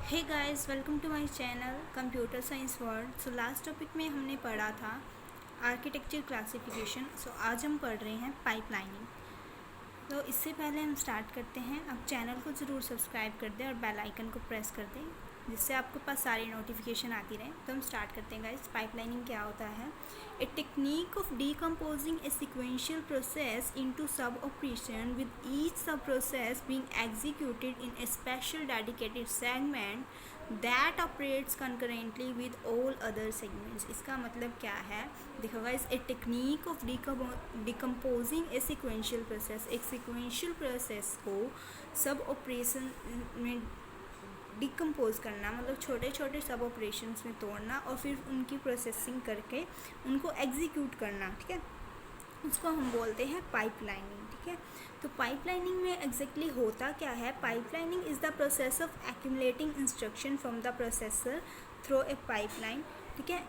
Hey guys, welcome to my channel computer science world. So last topic में हमने पढ़ा था आर्किटेक्चर क्लासिफिकेशन। सो आज हम पढ़ रहे हैं पाइपलाइनिंग। तो इससे पहले हम स्टार्ट करते हैं। आप चैनल को ज़रूर सब्सक्राइब कर दें और बेल आइकन को प्रेस कर दें, जिससे आपके पास सारी नोटिफिकेशन आती रहे। तो हम स्टार्ट करते हैं गाइस। पाइपलाइनिंग क्या होता है? A technique of decomposing a sequential process into sub operation with each sub process being executed in a special dedicated segment that operates concurrently with all other segments. इसका मतलब क्या है? देखो guys, a technique of decomposing a sequential process, एक sequential process को sub operation में decompose करना, मतलब छोटे छोटे सब ऑपरेशंस में तोड़ना और फिर उनकी प्रोसेसिंग करके उनको एग्जीक्यूट करना, ठीक है, उसको हम बोलते हैं पाइपलाइनिंग। ठीक है, तो पाइपलाइनिंग में एग्जैक्टली होता क्या है? Pipelining is the process of accumulating instruction from the processor through a pipeline. ठीक है,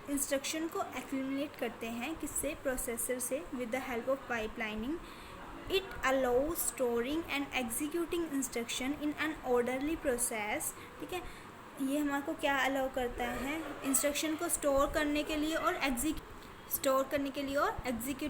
इंस्ट्रक्शन को एक्यूमुलेट करते हैं किससे? प्रोसेसर से, with the help of pipelining. It allows storing and executing instruction in an orderly process. ठीक है, ये हमारे को क्या अलाउ करता है? इंस्ट्रक्शन को स्टोर करने के लिए और एग्जीक्यूट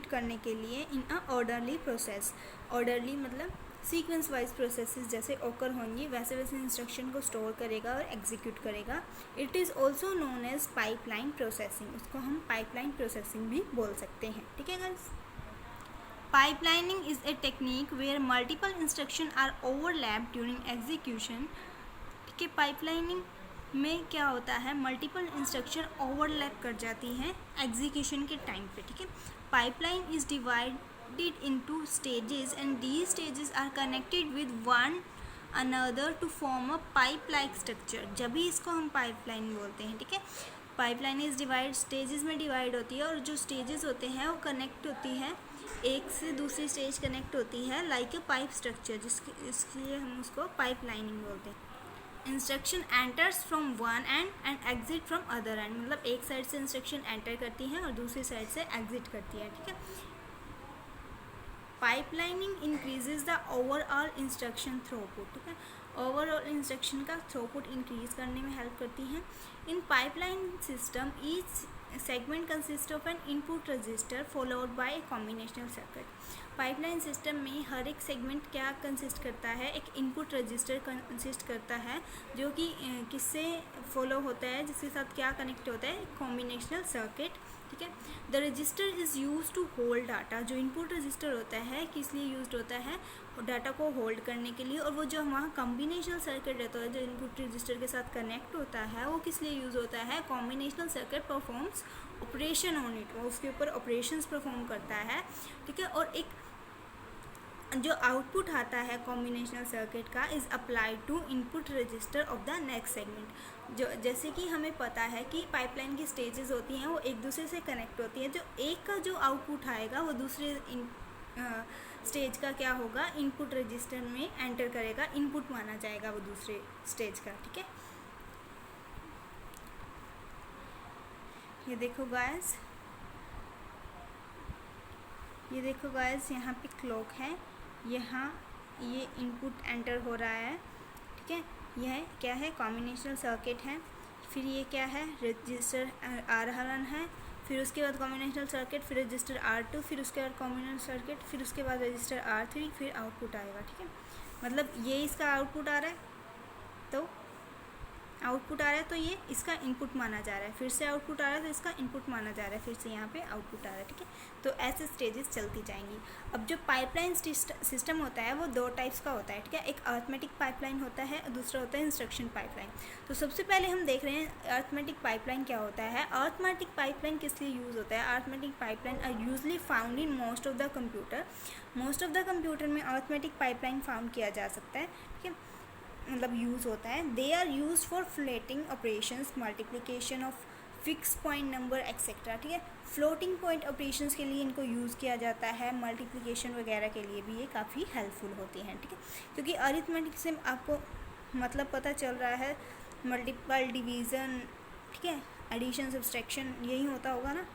करने के लिए इन अ ऑर्डरली प्रोसेस। ऑर्डरली मतलब सीक्वेंस वाइज प्रोसेसेस जैसे ओकर होंगी वैसे वैसे इंस्ट्रक्शन को स्टोर करेगा और एग्जीक्यूट करेगा। It is also known as pipeline processing. उसको हम पाइपलाइन प्रोसेसिंग भी बोल सकते हैं। ठीक है guys, pipelining is a technique where multiple instruction are overlap during execution. ठीक है, पाइपलाइनिंग में क्या होता है? मल्टीपल इंस्ट्रक्शन ओवरलैप कर जाती हैं एग्जीक्यूशन के टाइम पे। ठीक है, pipeline is divided into stages and these stages are connected with one another to form a pipe like structure. जब भी इसको हम पाइपलाइन बोलते हैं। ठीक है, पाइपलाइन इज डिवाइड, स्टेजेस में डिवाइड होती है और जो स्टेजेस होते हैं वो कनेक्ट होती है, एक से दूसरी स्टेज कनेक्ट होती है लाइक ए पाइप स्ट्रक्चर, इसलिए हम उसको पाइपलाइनिंग बोलते हैं। Instruction enters from one and and exit from other and, मतलब एक साइड से इंस्ट्रक्शन एंटर करती है और दूसरी साइड से एग्जिट करती है। ठीक है, pipelining increases the overall instruction throughput. ठीक है, ओवरऑल इंस्ट्रक्शन का थ्रूपुट इंक्रीज करने में हेल्प करती है। In pipeline system each segment consists of an input register followed by a combinational circuit। Pipeline system में हर एक सेगमेंट क्या कंसिस्ट करता है? एक इनपुट रजिस्टर कंसिस्ट करता है, जो कि किससे फॉलो होता है, जिसके साथ क्या कनेक्ट होता है? Combinational circuit. ठीक है, the register is use to hold data. जो इनपुट रजिस्टर होता है किस लिए यूज होता है? डाटा को होल्ड करने के लिए। और वो जो वहाँ कॉम्बिनेशनल सर्किट रहता है जो इनपुट रजिस्टर के साथ कनेक्ट होता है, वो किस लिए यूज़ होता है? Combinational circuit performs operation on it, वो उसके ऊपर ऑपरेशंस परफॉर्म करता है। ठीक है, और एक जो आउटपुट आता है कॉम्बिनेशनल सर्किट का is applied to input register of the next segment. जो जैसे कि हमें पता है कि पाइपलाइन की स्टेजेस होती हैं, वो एक दूसरे से कनेक्ट होती हैं। जो एक का जो आउटपुट आएगा वो दूसरे स्टेज का क्या होगा? इनपुट रजिस्टर में एंटर करेगा, इनपुट माना जाएगा वो दूसरे स्टेज का। ठीक है, ये देखो गाइस, यहाँ पे क्लॉक है, यहाँ ये इनपुट एंटर हो रहा है। ठीक है, यह क्या है? कॉम्बिनेशनल सर्किट है। फिर ये क्या है? रजिस्टर R1 है, फिर उसके बाद कॉम्बिनेशनल सर्किट, फिर रजिस्टर R2, फिर उसके बाद कॉम्बिनेशनल सर्किट, फिर उसके बाद रजिस्टर R3, फिर आउटपुट आएगा। ठीक है, मतलब ये इसका आउटपुट आ रहा है, तो आउटपुट आ रहा है तो ये इसका इनपुट माना जा रहा है, फिर से आउटपुट आ रहा है तो इसका इनपुट माना जा रहा है, फिर से यहाँ पे आउटपुट आ रहा है। ठीक है, तो ऐसे स्टेजेस चलती जाएंगी। अब जो पाइपलाइन सिस्टम होता है वो दो टाइप्स का होता है। ठीक है, एक अरिथमेटिक पाइपलाइन होता है और दूसरा होता है इंस्ट्रक्शन पाइपलाइन। तो सबसे पहले हम देख रहे हैं अरिथमेटिक पाइपलाइन क्या होता है। अरिथमेटिक पाइपलाइन किस लिए यूज़ होता है? Arithmetic pipeline are usually found in most of the computer में अरिथमेटिक पाइपलाइन फाउंड किया जा सकता है। ठीक है, मतलब यूज़ होता है। They are use for floating operations, multiplication of fix point number etcetera. ठीक है, फ्लोटिंग पॉइंट ऑपरेशंस के लिए इनको यूज़ किया जाता है, मल्टीप्लिकेशन वगैरह के लिए भी ये काफ़ी हेल्पफुल होती हैं। ठीक है, क्योंकि अरिथमेटिक से आपको मतलब पता चल रहा है मल्टीपल डिवीज़न, ठीक है, एडिशन सब्सट्रैक्शन, यही होता होगा ना।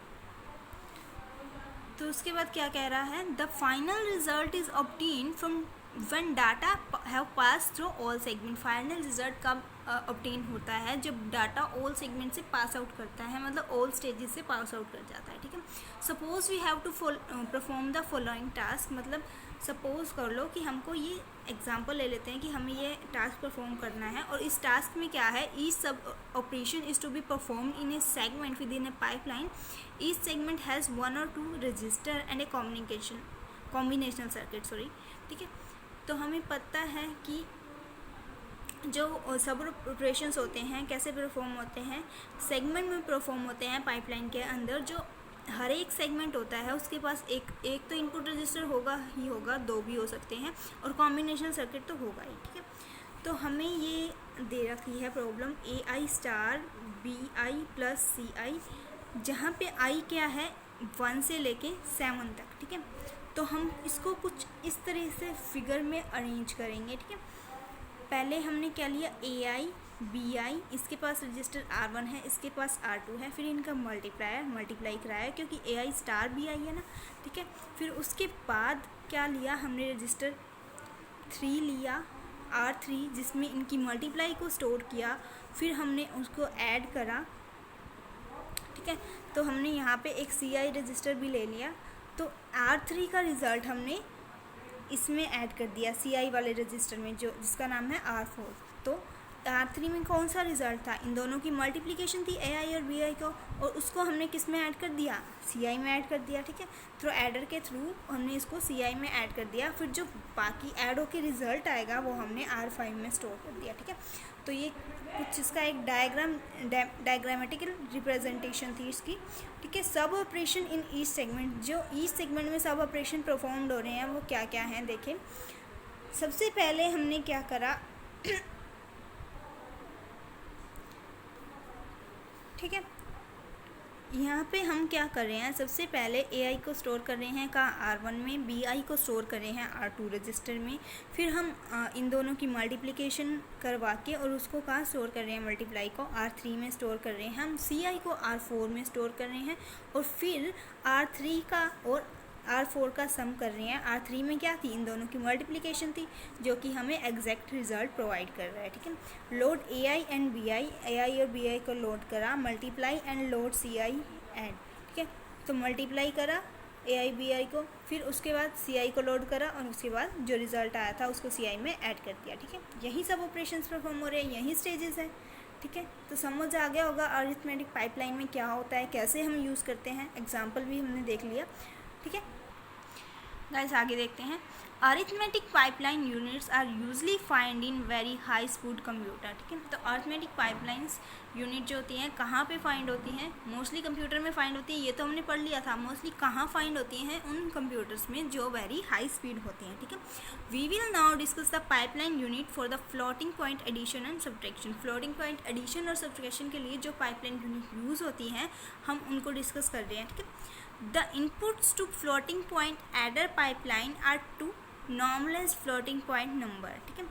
तो उसके बाद क्या कह रहा है? The final result is obtain from when data have passed through all segment, final result कब ऑब्टेन होता है? जब डाटा ऑल सेगमेंट से पास आउट करता है, मतलब ऑल स्टेजेस से पास आउट कर जाता है, ठीक है। Suppose we have to perform the following task, मतलब सपोज कर लो कि हमको ये एग्जांपल ले लेते हैं कि हमें ये टास्क परफॉर्म करना है, और इस टास्क में क्या है, each sub operation is to be perform in a segment within a pipeline. Each segment has 1 or 2 register and a combinational circuit, sorry, ठीक है। तो हमें पता है कि जो सब ऑपरेशंस होते हैं कैसे परफॉर्म होते हैं, सेगमेंट में परफॉर्म होते हैं पाइपलाइन के अंदर। जो हर एक सेगमेंट होता है उसके पास एक तो इनपुट रजिस्टर होगा ही होगा, 2 भी हो सकते हैं, और कॉम्बिनेशन सर्किट तो होगा ही, ठीक है। तो हमें ये दे रखी है problem AI star BI plus CI, जहाँ पे I क्या है 1 से लेके 7 तक, ठीक है। तो हम इसको कुछ इस तरह से फिगर में अरेंज करेंगे, ठीक है। पहले हमने क्या लिया, AI BI, इसके पास रजिस्टर R1 है, इसके पास R2 है, फिर इनका मल्टीप्लाई कराया क्योंकि AI स्टार BI है ना, ठीक है। फिर उसके बाद क्या लिया हमने, रजिस्टर 3 लिया, R3, जिसमें इनकी मल्टीप्लाई को स्टोर किया, फिर हमने उसको ऐड करा, ठीक है। तो हमने यहाँ पे एक CI रजिस्टर भी ले लिया, तो R3 का रिज़ल्ट हमने इसमें ऐड कर दिया CI वाले रजिस्टर में, जो जिसका नाम है R4। तो R3 में कौन सा रिज़ल्ट था, इन दोनों की मल्टीप्लिकेशन थी AI और BI को, और उसको हमने किस में ऐड कर दिया, CI में ऐड कर दिया, ठीक है। थ्रू एडर के थ्रू हमने इसको CI में ऐड कर दिया, फिर जो बाकी ऐड होकर रिज़ल्ट आएगा वो हमने R5 में स्टोर कर दिया, ठीक है। तो ये कुछ इसका एक डायग्रामेटिकल रिप्रेजेंटेशन थी इसकी, ठीक है। सब ऑपरेशन इन ईच सेगमेंट, जो ईच सेगमेंट में सब ऑपरेशन परफॉर्म्ड हो रहे हैं वो क्या क्या हैं देखें। सबसे पहले हमने क्या करा, ठीक है, यहाँ पे हम क्या कर रहे हैं, सबसे पहले AI को स्टोर कर रहे हैं कहाँ, R1 में, BI को स्टोर कर रहे हैं R2 रजिस्टर में, फिर हम इन दोनों की मल्टीप्लिकेशन करवा के और उसको कहाँ स्टोर कर रहे हैं, मल्टीप्लाई को R3 में स्टोर कर रहे हैं, हम CI को R4 में स्टोर कर रहे हैं, और फिर R3 का और R4 का सम कर रहे हैं। R3 में क्या थी, इन दोनों की मल्टीप्लिकेशन थी, जो कि हमें एग्जैक्ट रिजल्ट प्रोवाइड कर रहा है, ठीक है। Load AI and BI, AI और BI को लोड करा, multiply and load CI and, ठीक है। तो मल्टीप्लाई करा AI BI को, फिर उसके बाद CI को लोड करा, और उसके बाद जो रिज़ल्ट आया था उसको CI में ऐड कर दिया, ठीक है। यही सब ऑपरेशंस परफॉर्म हो रहे हैं, यही स्टेजेस हैं, ठीक है। तो समझ आ गया होगा अरिथमेटिक पाइपलाइन में क्या होता है, कैसे हम यूज़ करते हैं, एग्जाम्पल भी हमने देख लिया, ठीक है। गाइस आगे देखते हैं। Arithmetic pipeline units are usually find in very high speed computer, ठीक है। तो अरिथमेटिक पाइपलाइंस यूनिट जो होती हैं कहाँ पे फाइंड होती हैं, मोस्टली कंप्यूटर में फाइंड होती है, ये तो हमने पढ़ लिया था। मोस्टली कहाँ फाइंड होती हैं, उन कंप्यूटर्स में जो वेरी हाई स्पीड होती हैं, ठीक है। We will now discuss the pipeline unit for the floating point addition and subtraction. Floating point addition और सब्ट्रैक्शन के लिए जो पाइपलाइन यूनिट यूज़ होती हैं हम उनको डिस्कस कर रहे हैं, ठीक है। The inputs to floating point adder pipeline are to normalize floating point number, ठीक है।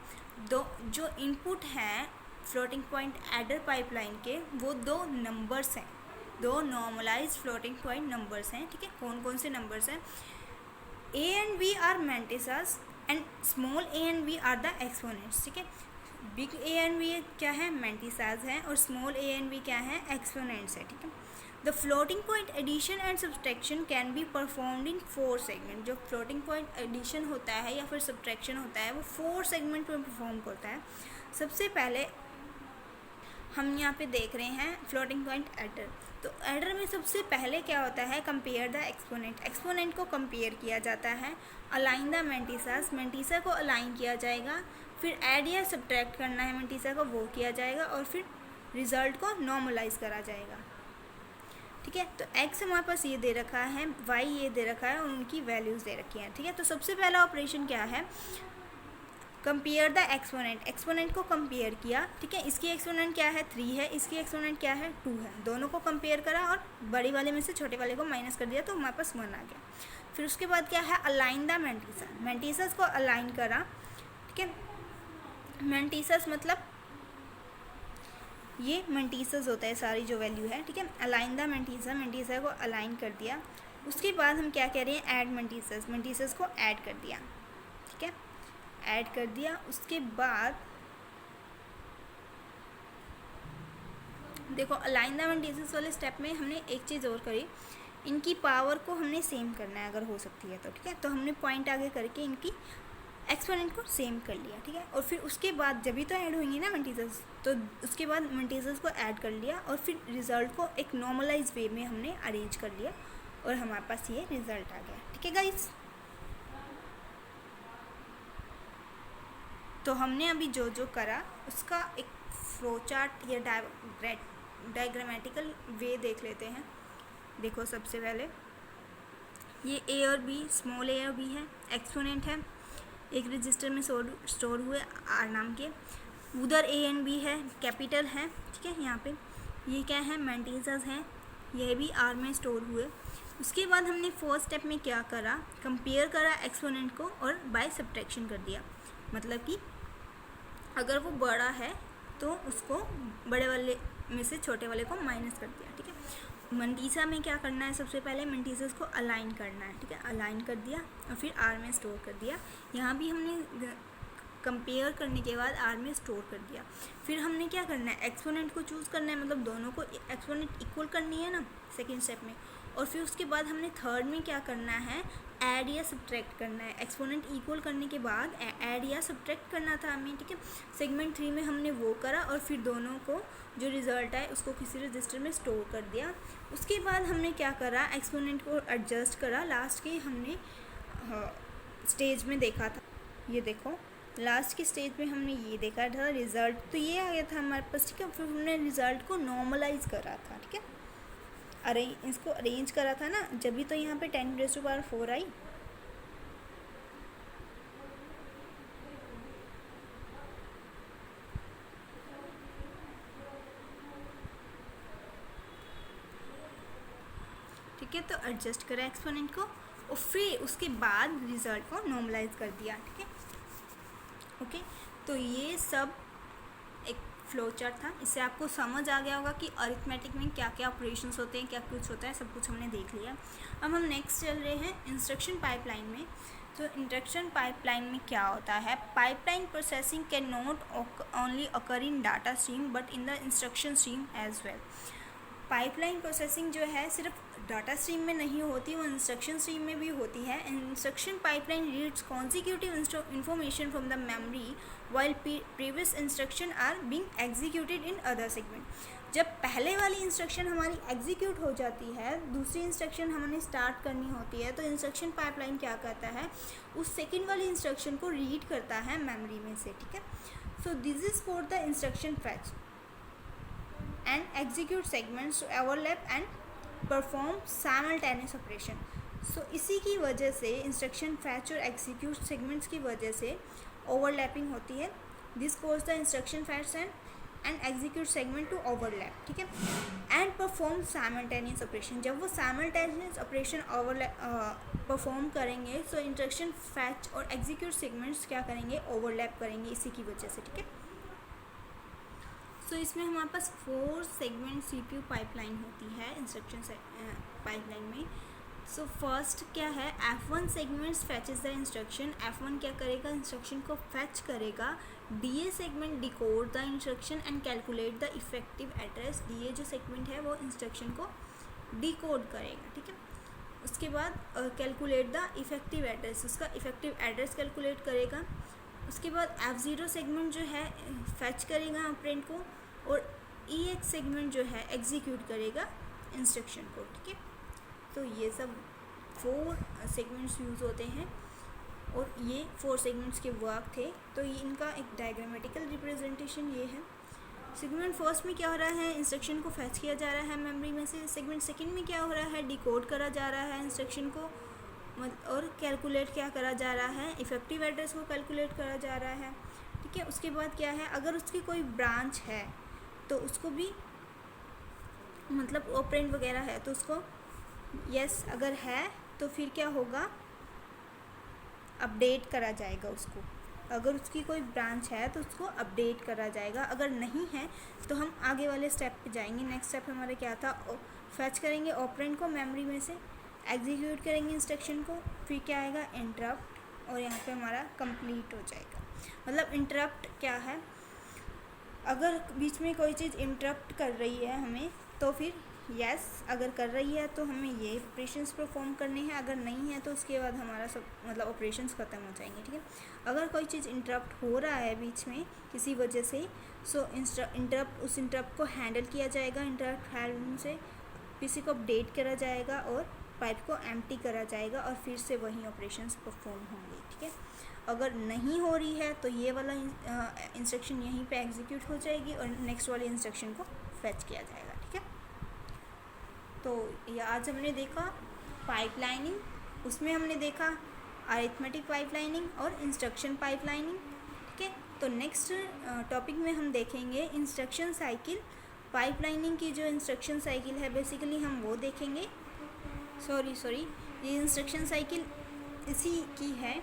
जो इनपुट हैं फ्लोटिंग पॉइंट एडर पाइपलाइन के, वो 2 नंबर्स हैं, 2 नॉर्मलाइज फ्लोटिंग पॉइंट नंबर्स हैं, ठीक है। कौन कौन से नंबर्स हैं, A and B are mantissas and small a and B are the exponents, ठीक है। बिग A and B क्या है, मैंटिसास है, और स्मॉल a and B क्या है, एक्सपोनेंट्स है, ठीक है। The floating point addition and subtraction can be performed in 4 segment. जो फ्लोटिंग पॉइंट एडिशन होता है या फिर सब्ट्रैक्शन होता है वो 4 सेगमेंट में परफॉर्म होता है। सबसे पहले हम यहाँ पे देख रहे हैं फ्लोटिंग पॉइंट एडर। तो एडर में सबसे पहले क्या होता है, कंपेयर द एक्सपोनेंट, एक्सपोनेंट को कंपेयर किया जाता है। अलाइन द मैंटिसास, मैंटिसा को अलाइन किया जाएगा, फिर ऐड या सब्ट्रैक्ट करना है मैंटिसा को, वो किया जाएगा, और फिर रिजल्ट को नॉर्मलाइज करा जाएगा, ठीक है। तो x हमारे पास ये दे रखा है, y ये दे रखा है, और उनकी वैल्यूज़ दे रखी हैं, ठीक है। तो सबसे पहला ऑपरेशन क्या है, कंपेयर द एक्सपोनेंट, एक्सपोनेंट को कंपेयर किया, ठीक है। इसकी एक्सपोनेंट क्या है, 3 है, इसकी एक्सपोनेंट क्या है, 2 है, दोनों को कंपेयर करा और बड़ी वाले में से छोटे वाले को माइनस कर दिया, तो हमारे पास 1 आ गया। फिर उसके बाद क्या है, अलाइन द मैंटिसा, मैंटिसस को अलाइन करा, ठीक है। मैंटिसस मतलब ये मैंटिसस होता है सारी जो वैल्यू है, ठीक है। अलाइन द मैंटिसा, मैंटिसा को अलाइन कर दिया। उसके बाद हम क्या कह रहे हैं, ऐड मैंटिसस, मैंटिसस को ऐड कर दिया, ठीक है। ऐड कर दिया। उसके बाद देखो अलाइन द मेंटिसेस वाले स्टेप में हमने एक चीज़ और करी, इनकी पावर को हमने सेम करना है अगर हो सकती है तो, ठीक है। तो हमने पॉइंट आगे करके इनकी एक्सपोनेंट को सेम कर लिया, ठीक है। और फिर उसके बाद जब भी तो ऐड होंगी ना मेंटिसेस, तो उसके बाद मेंटिसेस को ऐड कर लिया और फिर रिज़ल्ट को एक नॉर्मलाइज वे में हमने अरेंज कर लिया और हमारे पास ये रिज़ल्ट आ गया, ठीक है गाइस। तो हमने अभी जो जो करा उसका एक फ्लो चार्ट या डायग्रामेटिकल वे देख लेते हैं। देखो सबसे पहले ये ए और बी, स्मॉल ए और बी है, एक्सपोनेंट है, एक रजिस्टर में स्टोर हुए आर नाम के। उधर ए एंड बी है, कैपिटल है, ठीक है। यहाँ पे ये क्या है, मेंटिसेस हैं, यह भी आर में स्टोर हुए। उसके बाद हमने फोर्थ स्टेप में क्या करा, कंपेयर करा एक्सपोनेंट को और बाय सब्ट्रैक्शन कर दिया। मतलब कि अगर वो बड़ा है तो उसको बड़े वाले में से छोटे वाले को माइनस कर दिया, ठीक है। मेंटिसा में क्या करना है, सबसे पहले मेंटिसेस को अलाइन करना है, ठीक है। अलाइन कर दिया और फिर आर में स्टोर कर दिया। यहाँ भी हमने कंपेयर करने के बाद आर में स्टोर कर दिया। फिर हमने क्या करना है, एक्सपोनेंट को चूज़ करना है, मतलब दोनों को एक्सपोनेंट इक्वल करनी है ना सेकेंड स्टेप में। और फिर उसके बाद हमने थर्ड में क्या करना है, ऐड या सब्ट्रैक्ट करना है। एक्सपोनेंट इक्वल करने के बाद ऐड या सब्ट्रैक्ट करना था हमें, ठीक है। सेगमेंट 3 में हमने वो करा और फिर दोनों को जो रिज़ल्ट आए उसको किसी रजिस्टर में स्टोर कर दिया। उसके बाद हमने क्या करा, एक्सपोनेंट को एडजस्ट करा। लास्ट के हमने स्टेज में देखा था, ये देखो लास्ट की स्टेज में हमने ये देखा था रिज़ल्ट, तो ये आ गया था हमारे पास, ठीक है। फिर हमने रिज़ल्ट को नॉर्मलाइज करा था, ठीक है। इसको अरेंज करा था ना, जब भी तो यहाँ पे 10⁴ आई। ठीक है, तो एडजस्ट करा एक्सपोनेंट को और फिर उसके बाद रिज़ल्ट को नॉर्मलाइज कर दिया, ठीक है। ओके, तो ये सब एक फ्लो चार्ट था। इससे आपको समझ आ गया होगा कि अरिथमेटिक में क्या क्या ऑपरेशंस होते हैं, क्या कुछ होता है, सब कुछ हमने देख लिया। अब हम नेक्स्ट चल रहे हैं इंस्ट्रक्शन पाइपलाइन में। तो इंस्ट्रक्शन पाइपलाइन में क्या होता है, pipeline processing can not only occur in data stream but in the instruction stream as well. Pipeline processing जो है सिर्फ डाटा स्ट्रीम में नहीं होती, वो इंस्ट्रक्शन स्ट्रीम में भी होती है। Instruction pipeline reads consecutive information from the memory while previous instruction are being executed in other segment। जब पहले वाली इंस्ट्रक्शन हमारी एग्जीक्यूट हो जाती है, दूसरी इंस्ट्रक्शन हमने स्टार्ट करनी होती है, तो इंस्ट्रक्शन पाइपलाइन क्या करता है, उस सेकेंड वाली इंस्ट्रक्शन को रीड करता है मेमोरी में से, ठीक है। So this is for the instruction fetch and execute segments to overlap and perform simultaneous operation. So इसी की वजह से इंस्ट्रक्शन फैच और एग्जीक्यूट सेगमेंट्स की वजह से ओवरलैपिंग होती है। This cause the instruction fetch and execute segment to overlap, ठीक है, एंड परफॉर्म साइमल्टेनियस ऑपरेशन। जब वो साइमल्टेनियस ऑपरेशन परफॉर्म करेंगे तो इंस्ट्रक्शन फैच और एग्जीक्यूट सेगमेंट्स क्या करेंगे, ओवरलैप करेंगे इसी की वजह से, ठीक है। सो इसमें हमारे पास 4 सेगमेंट सीपीयू पाइपलाइन होती है इंस्ट्रक्शन पाइपलाइन में। सो फर्स्ट क्या है, F1 segments फैचेस the instruction. F1 क्या करेगा, इंस्ट्रक्शन को फैच करेगा। DA segment decode the instruction and calculate the effective address. DA जो सेगमेंट है वो इंस्ट्रक्शन को डिकोड करेगा, ठीक है। उसके बाद कैलकुलेट द इफेक्टिव एड्रेस, उसका इफेक्टिव एड्रेस कैलकुलेट करेगा। उसके बाद F0 सेगमेंट जो है फैच करेगा ऑपरेंड को और EX सेगमेंट जो है एग्जीक्यूट करेगा इंस्ट्रक्शन को, ठीक है। तो ये सब 4 सेगमेंट्स यूज़ होते हैं और ये 4 सेगमेंट्स के वर्क थे। तो ये इनका एक डायग्रामेटिकल रिप्रेजेंटेशन ये है। सेगमेंट फर्स्ट में क्या हो रहा है, इंस्ट्रक्शन को फैच किया जा रहा है मेमोरी में से। सेगमेंट सेकंड में क्या हो रहा है, डिकोड करा जा रहा है इंस्ट्रक्शन को और कैलकुलेट क्या करा जा रहा है, इफेक्टिव एड्रेस को कैलकुलेट करा जा रहा है, ठीक है। उसके बाद क्या है, अगर उसकी कोई ब्रांच है तो उसको भी मतलब ऑपरेंड वगैरह है तो उसको यस अगर है तो फिर क्या होगा, अपडेट करा जाएगा उसको। अगर उसकी कोई ब्रांच है तो उसको अपडेट करा जाएगा, अगर नहीं है तो हम आगे वाले स्टेप पे जाएंगे। नेक्स्ट स्टेप हमारा क्या था, फैच करेंगे ऑपरेंड को मेमोरी में से, एग्जीक्यूट करेंगे इंस्ट्रक्शन को, फिर क्या आएगा, इंटरप्ट, और यहाँ पे हमारा कंप्लीट हो जाएगा। मतलब इंटरप्ट क्या है, अगर बीच में कोई चीज़ इंटरप्ट कर रही है हमें तो फिर यस, अगर कर रही है तो हमें ये ऑपरेशंस परफॉर्म करने हैं, अगर नहीं है तो उसके बाद हमारा सब मतलब ऑपरेशंस ख़त्म हो जाएंगे। ठीक है, अगर कोई चीज़ इंटरप्ट हो रहा है बीच में किसी वजह से, सो उस इंटरप्ट को हैंडल किया जाएगा। इंटरप्ट हैंडल से पीसी को अपडेट करा जाएगा और पाइप को एम्प्टी करा जाएगा और फिर से वही ऑपरेशंस परफॉर्म होंगे। ठीक है, अगर नहीं हो रही है तो ये वाला इंस्ट्रक्शन यहीं पे एग्जीक्यूट हो जाएगी और नेक्स्ट वाले इंस्ट्रक्शन को फेच किया जाएगा। ठीक है, तो ये आज हमने देखा पाइपलाइनिंग, उसमें हमने देखा अरिथमेटिक पाइपलाइनिंग और इंस्ट्रक्शन पाइपलाइनिंग। ठीक है, तो नेक्स्ट टॉपिक में हम देखेंगे इंस्ट्रक्शन साइकिल। पाइपलाइनिंग की जो इंस्ट्रक्शन साइकिल है बेसिकली हम वो देखेंगे। सॉरी ये इंस्ट्रक्शन साइकिल इसी की है,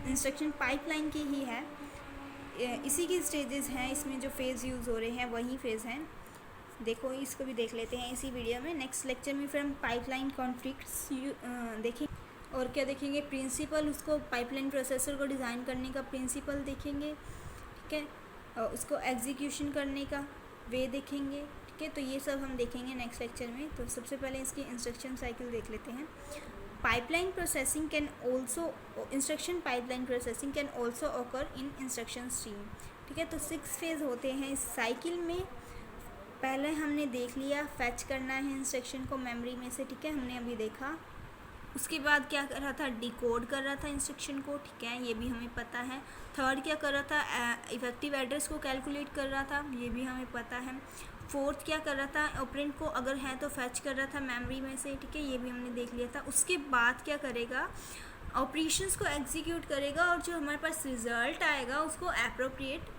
इंस्ट्रक्शन पाइपलाइन की ही है, इसी की स्टेजेस हैं। इसमें जो फेज़ यूज़ हो रहे हैं वही फेज़ हैं। देखो इसको भी देख लेते हैं इसी वीडियो में। नेक्स्ट लेक्चर में फिर हम पाइपलाइन कॉन्फ्लिक्ट्स देखेंगे और क्या देखेंगे, प्रिंसिपल, उसको पाइपलाइन प्रोसेसर को डिज़ाइन करने का प्रिंसिपल देखेंगे। ठीक है, उसको एग्जीक्यूशन करने का वे देखेंगे। ठीक है, तो ये सब हम देखेंगे नेक्स्ट लेक्चर में। तो सबसे पहले इसकी इंस्ट्रक्शन साइकिल देख लेते हैं। Pipeline processing can also, instruction pipeline processing can also occur in instruction stream. ठीक है, तो 6 फेज़ होते हैं इस साइकिल में। पहले हमने देख लिया फैच करना है इंस्ट्रक्शन को मेमोरी में से। ठीक है, हमने अभी देखा। उसके बाद क्या कर रहा था, डिकोड कर रहा था इंस्ट्रक्शन को। ठीक है, ये भी हमें पता है। थर्ड क्या कर रहा था, इफेक्टिव एड्रेस को कैलकुलेट कर रहा था, ये भी हमें पता है। फोर्थ क्या कर रहा था, ऑपरेंड को अगर है तो फैच कर रहा था मेमोरी में से। ठीक है, ये भी हमने देख लिया था। उसके बाद क्या करेगा, ऑपरेशंस को एग्जीक्यूट करेगा और जो हमारे पास रिजल्ट आएगा उसको एप्रोप्रिएट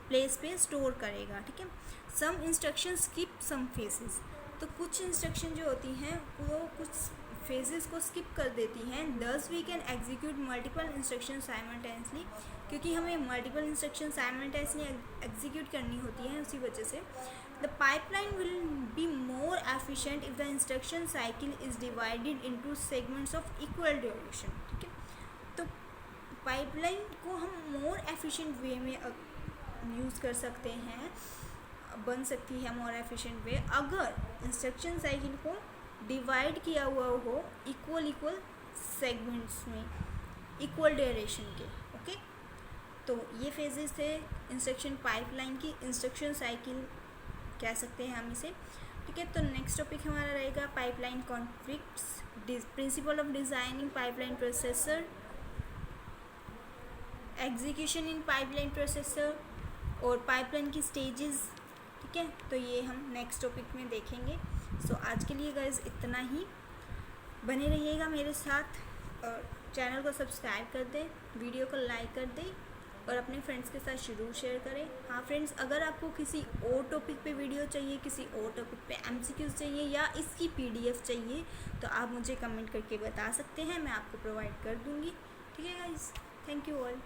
प्लेस पे स्टोर करेगा। ठीक है, सम इंस्ट्रक्शन स्किप सम फेजेस, तो कुछ इंस्ट्रक्शन जो होती हैं वो कुछ फेजेस को स्किप कर देती हैं। Thus we can execute multiple instruction simultaneously, क्योंकि हमें मल्टीपल इंस्ट्रक्शन साइमल्टेनियसली एग्जीक्यूट करनी होती हैं, उसी वजह से the pipeline will be more efficient if the instruction cycle is divided into segments of equal duration. ठीक है, तो पाइपलाइन को हम मोर एफिशिएंट वे में यूज़ कर सकते हैं, बन सकती है मोर एफिशिएंट वे, अगर इंस्ट्रक्शन साइकिल को डिवाइड किया हुआ हो इक्वल सेगमेंट्स में, इक्वल ड्यूरेशन के। ओके, तो ये फेजेस थे इंस्ट्रक्शन पाइपलाइन की, इंस्ट्रक्शन साइकिल कह सकते हैं हम इसे। ठीक है, तो नेक्स्ट टॉपिक हमारा रहेगा pipeline conflicts, principle of designing pipeline processor, execution in pipeline processor और पाइपलाइन की स्टेजेस। ठीक है, तो ये हम नेक्स्ट टॉपिक में देखेंगे। सो आज के लिए गाइस इतना ही, बने रहिएगा मेरे साथ और चैनल को सब्सक्राइब कर दें, वीडियो को लाइक कर दें और अपने फ्रेंड्स के साथ ज़रूर शेयर करें। हाँ फ्रेंड्स, अगर आपको किसी और टॉपिक पे वीडियो चाहिए, किसी और टॉपिक पे MCQs चाहिए या इसकी PDF चाहिए तो आप मुझे कमेंट करके बता सकते हैं, मैं आपको प्रोवाइड कर दूँगी। ठीक है गाइस, थैंक यू ऑल।